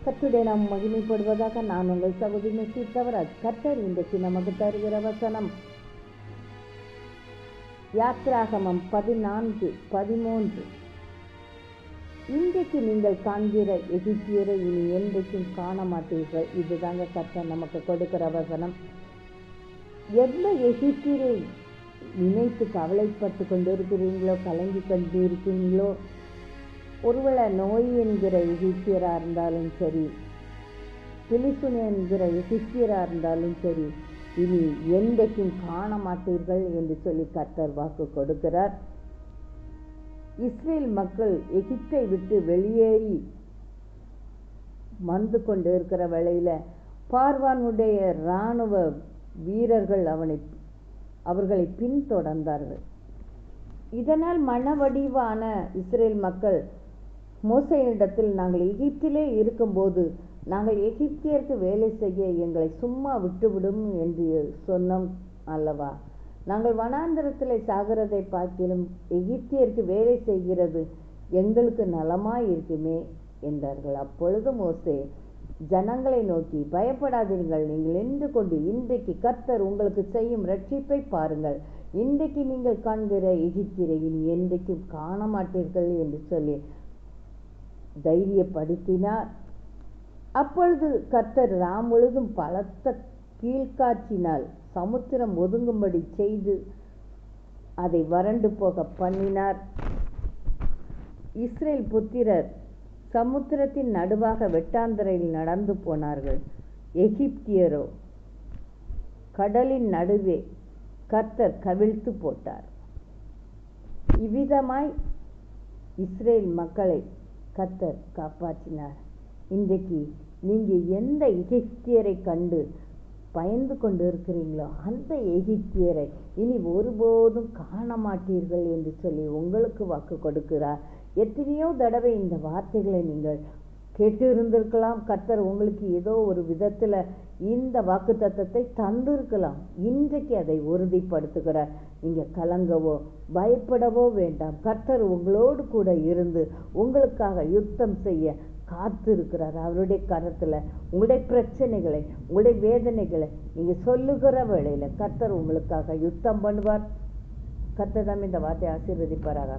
கர்த்தருடைய நாம் மகிமைப்படுவதாக. நான் உங்கள் சகோதரி மெஸ்ஸி தவராஜ். கர்த்தர் இன்றைக்கு நமக்கு தருகிற வசனம் யாத்ராகமம் 14:13. இன்றைக்கு நீங்கள் காண்கிற எகிப்தியரை இனி என்றைக்கும் காண மாட்டீர்கள். இதுதாங்க கர்த்தர் நமக்கு கொடுக்கிற வசனம். எந்த எகிப்தியரை நினைத்து கவலைப்பட்டு கொண்டு இருக்கிறீங்களோ, கலங்கி கொண்டு இருக்கீங்களோ, ஒருவேளை நோய் என்கிற எகிப்தியராக இருந்தாலும் சரி, பிலிசுன் என்கிற எகிப்தியராக இருந்தாலும் சரி, இனி என்றைக்கும் காண மாட்டீர்கள் என்று சொல்லி கர்த்தர் வாக்கு கொடுக்கிறார். இஸ்ரேல் மக்கள் எகிப்தை விட்டு வெளியேறி வந்து கொண்டு இருக்கிற வேளையில பார்வானுடைய இராணுவ வீரர்கள் அவர்களை பின்தொடர்ந்தார்கள். இதனால் மனவடிவான இஸ்ரேல் மக்கள் மோசேயினிடத்தில், நாங்கள் எகிப்திலே இருக்கும்போது நாங்கள் எகிப்தியருக்கு வேலை செய்ய எங்களை சும்மா விட்டுவிடும் என்று சொன்னோம் அல்லவா? நாங்கள் வனாந்திரத்தில் சாகிறதை பார்க்கிலும் எகிப்தியருக்கு வேலை செய்கிறது எங்களுக்கு நலமாய் இருக்குமே என்றார்கள். அப்பொழுது மோசே ஜனங்களை நோக்கி, பயப்படாதீர்கள், நீங்கள் நின்று கொண்டு இன்றைக்கு கர்த்தர் உங்களுக்கு செய்யும் ரட்சிப்பை பாருங்கள். இன்றைக்கு நீங்கள் காண்கிற எகிப்தியரை இனி என்றைக்கும் காண மாட்டீர்கள் என்று சொல்லி தைரியப்படுத்தினார். அப்பொழுது கர்த்தர் ராம் முழுதும் பலத்த கீழ்காற்றினால் சமுத்திரம் ஒதுங்கும்படி செய்து அதை வறண்டு போக பண்ணினார். இஸ்ரேல் புத்திரர் சமுத்திரத்தின் நடுவாக வெட்டாந்தரையில் நடந்து போனார்கள். எகிப்தியரோ கடலின் நடுவே கர்த்தர் கவிழ்த்து போட்டார். இவ்விதமாய் இஸ்ரேல் மக்களை கர்த்தர் காப்பாற்றினார். இன்றைக்கு நீங்கள் எந்த எகிப்தியரை கண்டு பயந்து கொண்டு இருக்கிறீங்களோ, அந்த எகிப்தியரை இனி ஒருபோதும் காண மாட்டீர்கள் என்று சொல்லி உங்களுக்கு வாக்கு கொடுக்கிறார். எத்தனையோ தடவை இந்த வார்த்தைகளை நீங்கள் கேட்டு இருந்திருக்கலாம். கர்த்தர் உங்களுக்கு ஏதோ ஒரு விதத்தில் இந்த வாக்கு தத்தத்தை தந்திருக்கலாம். இன்றைக்கு அதை உறுதிப்படுத்துகிறார். நீங்கள் கலங்கவோ பயப்படவோ வேண்டாம். கர்த்தர் உங்களோடு கூட இருந்து உங்களுக்காக யுத்தம் செய்ய காத்திருக்கிறார். அவருடைய கரத்தில் உங்களுடைய பிரச்சனைகளை, உங்களுடைய வேதனைகளை நீங்கள் சொல்லுகிற வேளையில் கர்த்தர் உங்களுக்காக யுத்தம் பண்ணுவார். கர்த்தர் தான் இந்த வார்த்தையை ஆசீர்வதிப்பாராக.